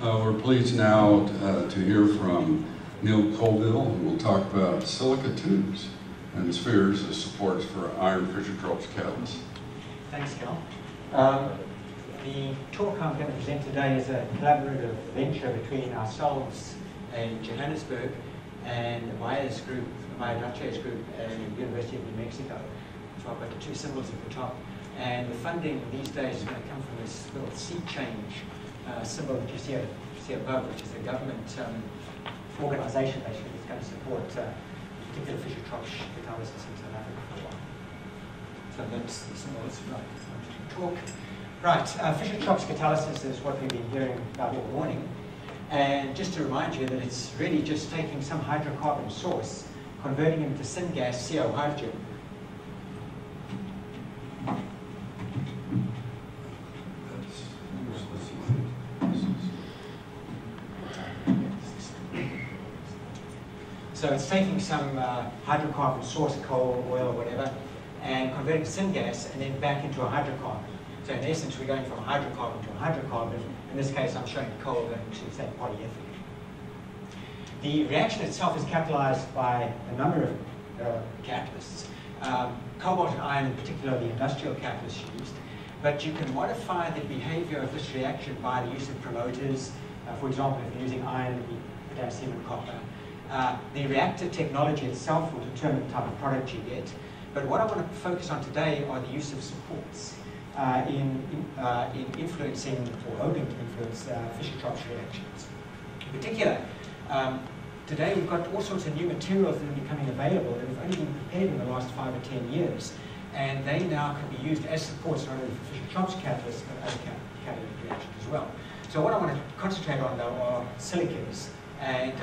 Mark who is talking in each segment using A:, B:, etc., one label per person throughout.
A: We're pleased now to hear from Neil Coville, who will talk about silica tubes and spheres as supports for iron Fischer-Tropsch catalysts.
B: Thanks, Cal. The talk I'm going to present today is a collaborative venture between ourselves in Johannesburg and the Myers group, the Myers group at the University of New Mexico. So I've got the two symbols at the top. And the funding these days is going to come from this little sea change symbol that you see above, which is a government organization basically that's going to support particular Fischer-Tropsch catalysis in South Africa for a while. So that's the symbol that's right. Talk. Right, Fischer-Tropsch catalysis is what we've been hearing about all morning. And just to remind you that it's really just taking some hydrocarbon source, converting it into syngas, CO hydrogen. So it's taking some hydrocarbon source, coal, oil, or whatever, and converting to syngas and then back into a hydrocarbon. So in essence, we're going from a hydrocarbon to a hydrocarbon. In this case, I'm showing coal going to, say, polyethylene. The reaction itself is catalyzed by a number of catalysts. Cobalt and iron, in particular, the industrial catalysts used. But you can modify the behavior of this reaction by the use of promoters. For example, if you're using iron, it would be potassium and copper. The reactor technology itself will determine the type of product you get. But what I want to focus on today are the use of supports in influencing or hoping to influence Fischer-Tropsch reactions. In particular, today we've got all sorts of new materials that are becoming available that have only been prepared in the last 5 or 10 years. And they now can be used as supports not only for Fischer-Tropsch catalysts, but other catalytic reactions as well. So what I want to concentrate on, though, are silicas and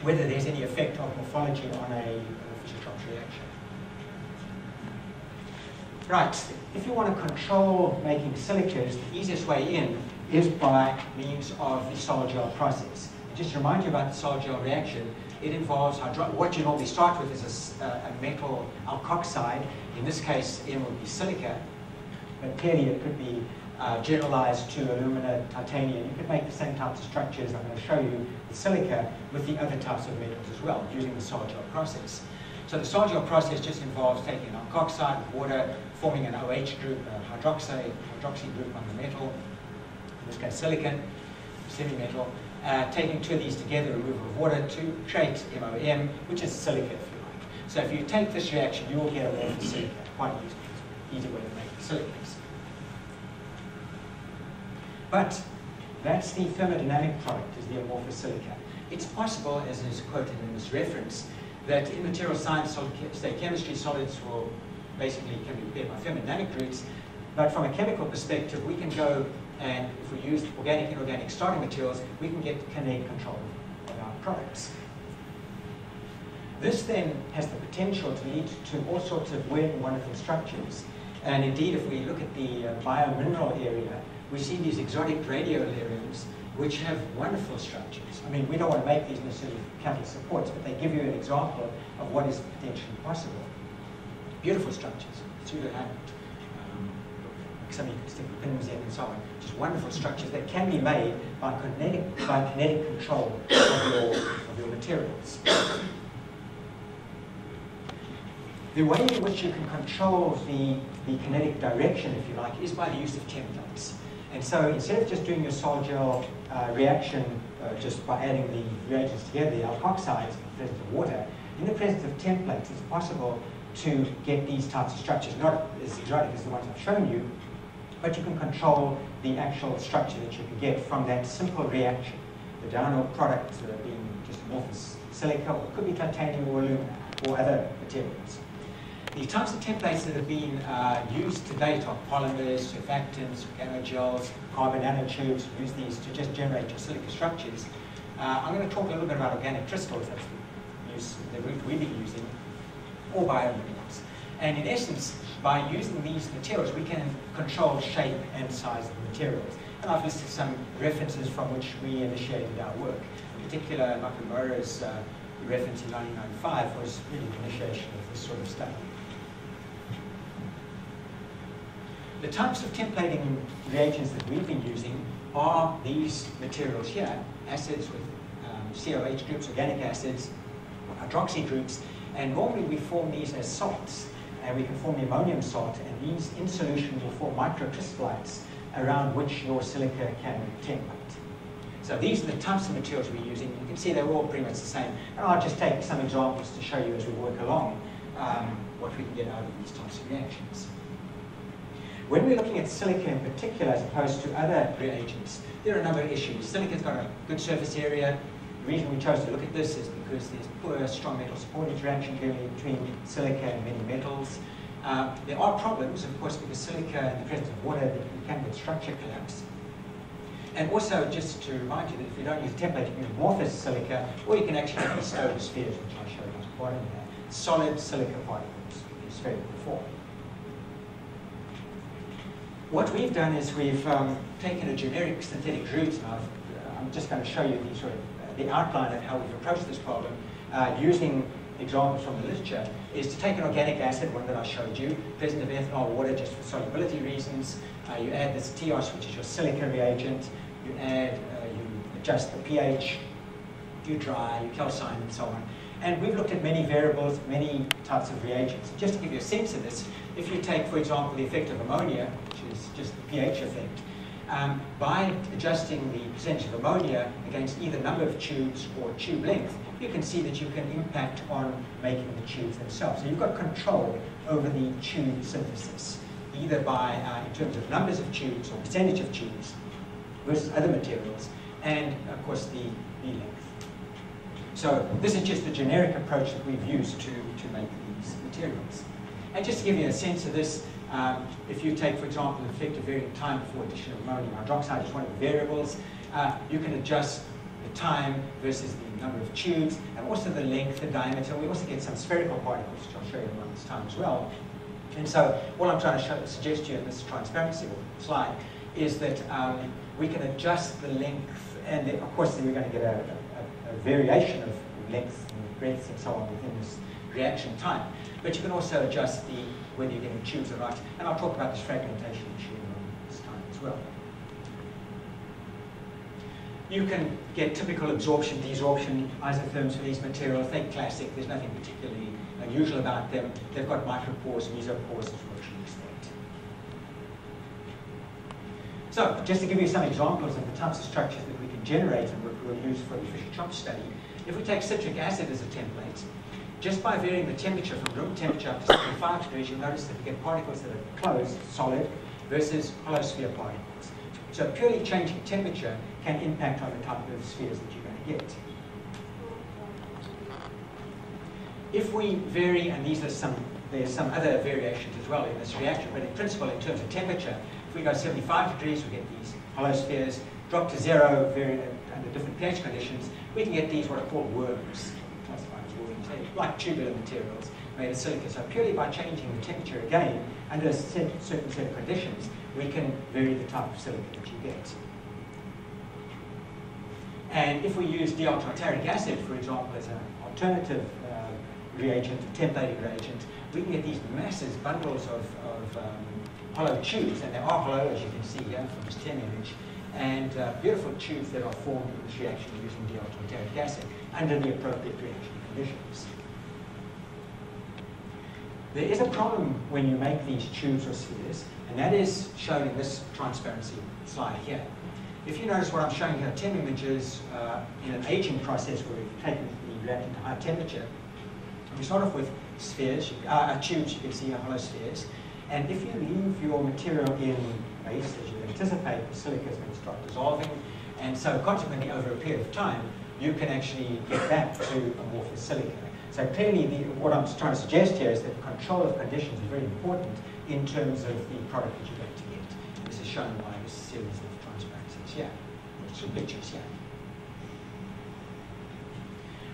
B: whether there's any effect of morphology on a Fischer-Tropsch reaction. Right, if you want to control making silicas, the easiest way in is by means of the sol-gel process. And just to remind you about the sol-gel reaction, it involves what you normally start with is a metal alkoxide. In this case, M would be silica, but clearly it could be generalized to alumina, titanium. You could make the same types of structures. I'm going to show you the silica with the other types of metals as well, using the sol-gel process. So the sol-gel process just involves taking an alkoxide with water, forming an OH group, a hydroxy group on the metal, in this case silicon, semi-metal, taking two of these together, removal of water to create MOM, which is silica if you like. So if you take this reaction, you will get amorphous silica, quite easy way to make silicas. But that's the thermodynamic product, is the amorphous silica. It's possible, as is quoted in this reference, that in material science, say chemistry, solids will basically can be prepared by thermodynamic routes, but from a chemical perspective, we can go and if we use organic and inorganic starting materials, we can get kinetic control of our products. This then has the potential to lead to all sorts of weird and wonderful structures. And indeed, if we look at the biomineral area, we see these exotic radiolarians which have wonderful structures. I mean, we don't want to make these necessarily catalyst supports, but they give you an example of what is potentially possible. Beautiful structures, pseudo-hammered, something you can stick pins in and so on. Just wonderful structures that can be made by kinetic control of your materials. The way in which you can control the kinetic direction, if you like, is by the use of templates. And so instead of just doing your sol-gel reaction just by adding the reagents together, the alkoxides in the presence of water, in the presence of templates, it's possible to get these types of structures, not as exotic as the ones I've shown you, but you can control the actual structure that you can get from that simple reaction. The downward product being just amorphous silica, or it could be titanium or alumina, or other materials. The types of templates that have been used to date are polymers, surfactants, organogels, carbon nanotubes. Use these to just generate your silica structures. I'm going to talk a little bit about organic crystals, that's the route we've been using, or biominerals. And in essence, by using these materials, we can control shape and size of the materials. And I've listed some references from which we initiated our work. In particular, Nakamura's reference in 1995 was really the initiation of this sort of study. The types of templating reagents that we've been using are these materials here, acids with COH groups, organic acids, hydroxy groups, and normally we form these as salts, and we can form the ammonium salt, and these in solution will form microcrystallites around which your silica can template. So these are the types of materials we're using. You can see they're all pretty much the same, and I'll just take some examples to show you as we work along what we can get out of these types of reactions. When we're looking at silica in particular, as opposed to other reagents, there are a number of issues. Silica's got a good surface area. The reason we chose to look at this is because there's poor strong metal support interaction between silica and many metals. There are problems, of course, because silica in the presence of water can get structure collapse. And also, just to remind you that if you don't use template, you can use amorphous silica, or you can actually have these stone spheres, which I'll show you at the bottom here. Solid silica particles in spherical form. What we've done is we've taken a generic synthetic route, and I'm just going to show you the sort of the outline of how we've approached this problem using examples from the literature, is to take an organic acid, one that I showed you, present of ethanol water just for solubility reasons. You add this TIOS, which is your silica reagent. You adjust the pH, you dry, you calcine, and so on. And we've looked at many variables, many types of reagents. Just to give you a sense of this, if you take, for example, the effect of ammonia, which is just the pH effect, by adjusting the percentage of ammonia against either number of tubes or tube length, you can see that you can impact on making the tubes themselves. So you've got control over the tube synthesis, either by, in terms of numbers of tubes or percentage of tubes versus other materials, and of course the length. So this is just the generic approach that we've used to make these materials. And just to give you a sense of this, if you take, for example, the effective varying time before addition of ammonium hydroxide as one of the variables, you can adjust the time versus the number of tubes, and also the length, the diameter. We also get some spherical particles, which I'll show you in this time as well. And so what I'm trying to suggest to you in this transparency slide is that we can adjust the length, and then, of course, then we're going to get a variation of length and breadth and so on within this reaction time. But you can also adjust whether you're getting tubes or not, and I'll talk about this fragmentation issue this time as well. You can get typical absorption, desorption isotherms for these materials. They're classic. There's nothing particularly unusual about them. They've got micropores, mesopores, as what you expect. So, just to give you some examples of the types of structures that we can generate and what we'll use for the Fischer-Tropsch study, if we take citric acid as a template, just by varying the temperature from room temperature up to 75 degrees, you'll notice that we get particles that are closed, solid, versus hollow sphere particles. So purely changing temperature can impact on the type of spheres that you're going to get. If we vary, and there's some other variations as well in this reaction, but in principle, in terms of temperature, if we go 75 degrees, we get these hollow spheres. Drop to 0, vary under different pH conditions, we can get these what are called worms, classified as worms, like tubular materials made of silica. So purely by changing the temperature again, under a certain set of conditions, we can vary the type of silica that you get. And if we use dialtonic acid, for example, as an alternative reagent, a templating reagent, we can get these massive bundles of hollow tubes, and they are hollow, as you can see here from this 10 image, and beautiful tubes that are formed in this reaction using dialtonic acid under the appropriate reaction conditions. There is a problem when you make these tubes or spheres, and that is shown in this transparency slide here. If you notice what I'm showing here, 10 images in an aging process where we've taken the reactant to high temperature. We start off with spheres, tubes, you can see are hollow spheres. And if you leave your material in base, as you anticipate, the silica is going to start dissolving. And so consequently, over a period of time, you can actually get back to amorphous silica. So clearly, what I'm trying to suggest here is that control of conditions is very important in terms of the product that you're going to get. And this is shown by this series of transparencies here, some pictures here.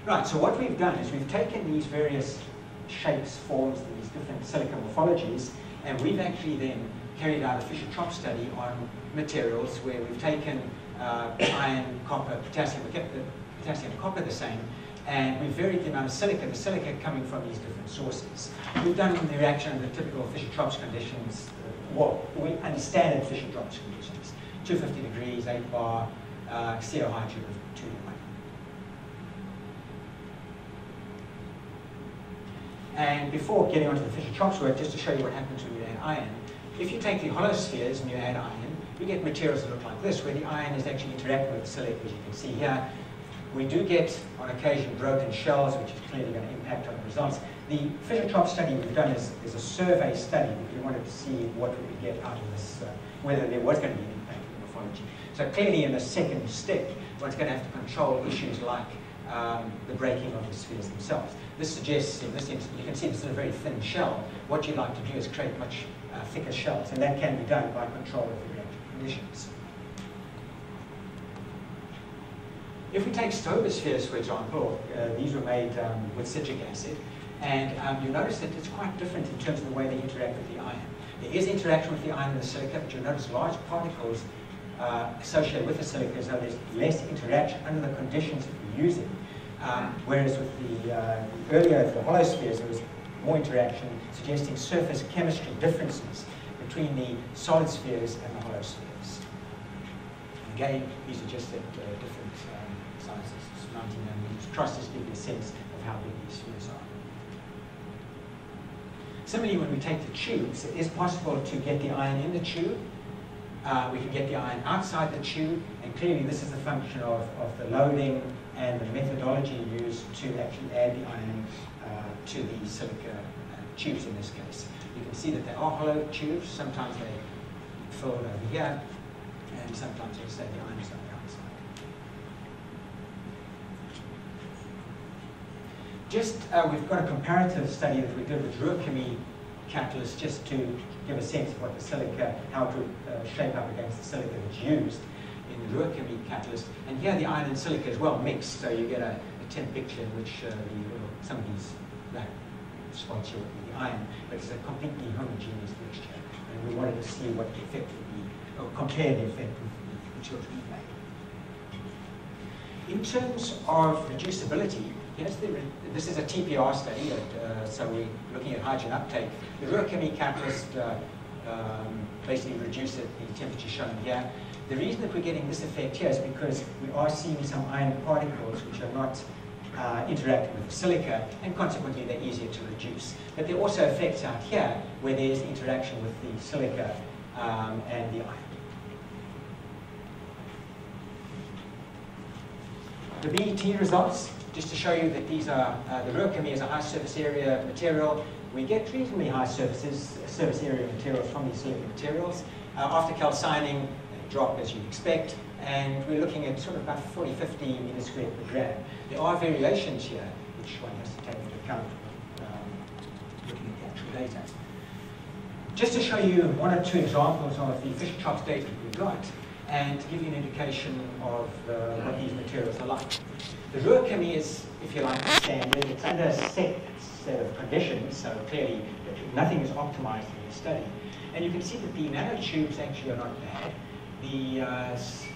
B: Right, so what we've done is we've taken these various shapes, forms, these different silica morphologies, and we've actually then carried out a Fischer-Tropsch study on materials where we've taken iron, copper, potassium, we kept the potassium and copper the same, and we've varied the amount of silica, the silica coming from these different sources. We've done the reaction under typical Fischer-Tropsch conditions, well, we understand Fischer-Tropsch conditions, 250 degrees, 8 bar, CO high tube of 2 to 1. And before getting onto the Fischer-Tropsch work, just to show you what happens when you add iron, if you take the hollow spheres and you add iron, you get materials that look like this, where the iron is actually interacting with the silica, as you can see here. We do get, on occasion, broken shells, which is clearly going to impact on the results. The Fischer-Tropsch study we've done is a survey study. We wanted to see what we would get out of this, whether there was going to be an impact on morphology. So clearly, in the second step, one's going to have to control issues like the breaking of the spheres themselves. This suggests, in this instance, you can see this is a very thin shell. What you'd like to do is create much thicker shells, and that can be done by control of the reactive conditions. If we take Stover spheres, for example, these were made with citric acid, and you notice that it's quite different in terms of the way they interact with the iron. There is interaction with the iron and the silica, but you'll notice large particles associated with the silica, so there's less interaction under the conditions that we're using. Whereas with the hollow spheres, there was more interaction, suggesting surface chemistry differences between the solid spheres and the hollow spheres. Again, these are just at different sizes, 19 nanometers. Tries to give you a sense of how big these spheres are. Similarly, when we take the tubes, it is possible to get the iron in the tube. We can get the iron outside the tube, and clearly this is a function of the loading and the methodology used to actually add the iron to the silica tubes in this case. You can see that they are hollow tubes. Sometimes they fill over here, and sometimes they say the iron is on the outside. Just, we've got a comparative study that we did with Ruhr-Chemie catalysts just to give a sense of what the silica, how it would shape up against the silica that's used in the Ruhr-Chemie catalyst. And here the iron and silica is well mixed, so you get a tin picture in which some of these black spots here would be the iron, but it's a completely homogeneous mixture. And we wanted to see what the effect would be, or compare the effect with the materials we made. In terms of reducibility, this is a TPR study, so we're looking at hydrogen uptake. The Ruhr-Chemie catalyst basically reduces the temperature shown here. The reason that we're getting this effect here is because we are seeing some iron particles which are not interacting with the silica, and consequently they're easier to reduce. But there are also effects out here where there's interaction with the silica and the iron. The BET results, just to show you that these are, the Ruhr-Chemie is a high surface area material. We get reasonably high surface area materials from these silica materials. After calcining, they drop as you'd expect, and we're looking at sort of about 40-50 meters squared per gram. There are variations here, which one has to take into account looking at the actual data. Just to show you one or two examples of the Fischer-Tropsch data that we've got, and to give you an indication of what these materials are like. The Ruhr-Chemie is, if you like, standard. It's under a set of conditions, so clearly nothing is optimized in the study. And you can see that the nanotubes actually are not bad. The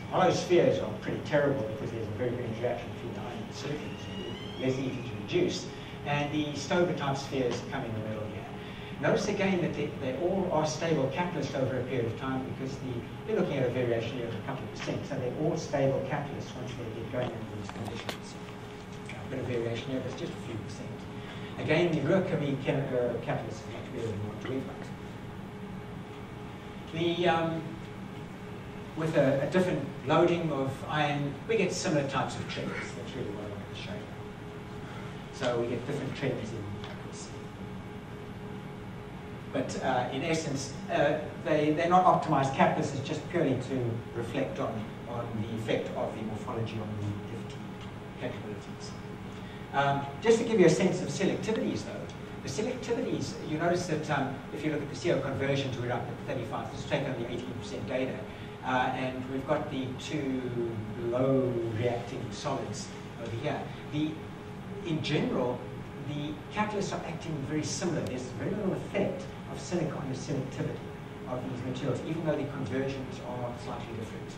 B: hollow spheres are pretty terrible because there's a very good interaction between the iron and the silicon, so less easy to reduce. And the Stover type spheres come in the middle here. Notice again that they all are stable catalysts over a period of time because they're looking at a variation here of a couple of %. So they're all stable catalysts once they get going under these conditions. A bit of variation here, but it's just a few %. Again, the Ruhr-Chemie catalyst is much better than what we've got. With a different loading of iron, we get similar types of trends. That's really what I wanted to show you. So we get different trends in accuracy. But in essence, they're not optimized catalysts. It's just purely to reflect on the effect of the morphology on the FT capabilities. Just to give you a sense of selectivities, though, the selectivities, you notice that if you look at the CO conversions, we're up at 35. This is taken on the 18% data. And we've got the two low reacting solids over here. In general, the catalysts are acting very similar. There's very little effect of silica on the selectivity of these materials, even though the conversions are slightly different,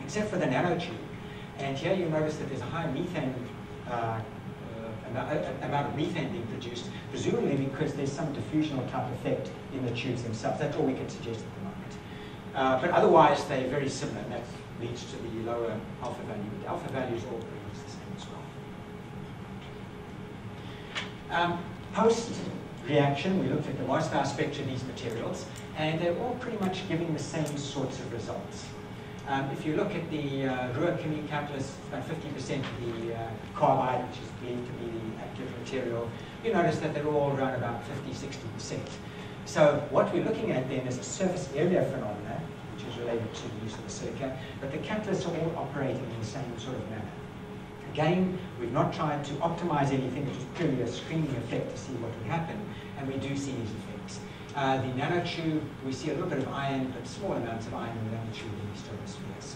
B: except for the nanotube. And here you notice that there's a high methane amount of methane being produced, presumably because there's some diffusional type effect in the tubes themselves. That's all we can suggest at the moment. But otherwise, they're very similar, and that leads to the lower alpha value. The alpha value is all pretty much the same as well. Post-reaction, we looked at the Moscow spectra of these materials, and they're all pretty much giving the same sorts of results. If you look at the Ruhr chemie catalyst, about 50% of the carbide, which is believed to be the active material, you notice that they're all around about 50–60%. So what we're looking at then is a surface area phenomena, which is related to the use of the silica, but the catalysts are all operating in the same sort of manner. Again, we've not tried to optimize anything, which is purely a screening effect to see what would happen, and we do see these effects. The nanotube, we see a little bit of iron, but small amounts of iron in the nanotube in these stratospheres,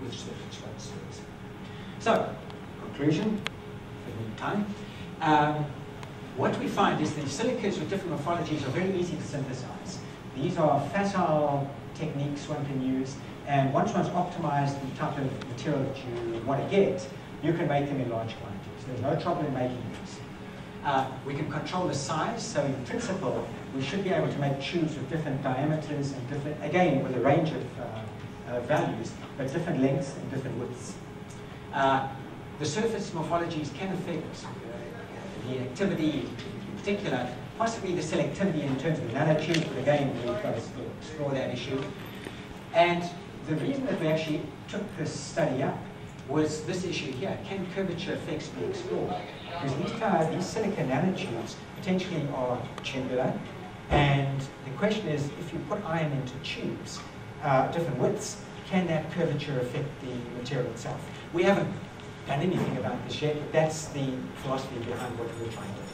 B: with certain stratospheres. So, conclusion, for the time. What we find is that silicas with different morphologies are very easy to synthesize. These are facile techniques one can use, and once one's optimized the type of material that you want to get, you can make them in large quantities. There's no trouble in making these. We can control the size, so in principle, we should be able to make tubes with different diameters and different, again, with a range of values, but different lengths and different widths. The surface morphologies can affect the activity in particular, possibly the selectivity in terms of the nanotubes, but again, we've got to explore that issue. And the reason that we actually took this study up was this issue here: can curvature effects be explored? Because these silica nanotubes potentially are tubular, and the question is, if you put iron into tubes, different widths, can that curvature affect the material itself? We haven't done anything about this yet, but that's the philosophy behind what we're trying to do.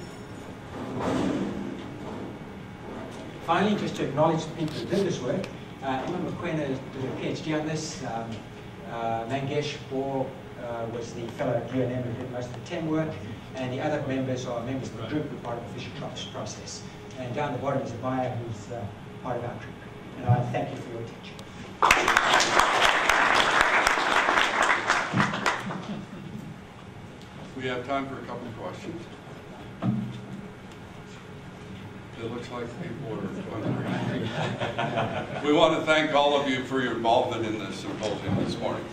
B: Finally, just to acknowledge the people who did this work, Emma McQuena did a PhD on this. Mangesh Bor was the fellow at UNM who did most of the TEM work, and the other members are members of the group who are part of the Fischer-Tropsch process. And down the bottom is a buyer who's part of our group. And I thank you for your attention.
A: We have time for a couple of questions. It looks like people are wondering. We want to thank all of you for your involvement in this symposium this morning.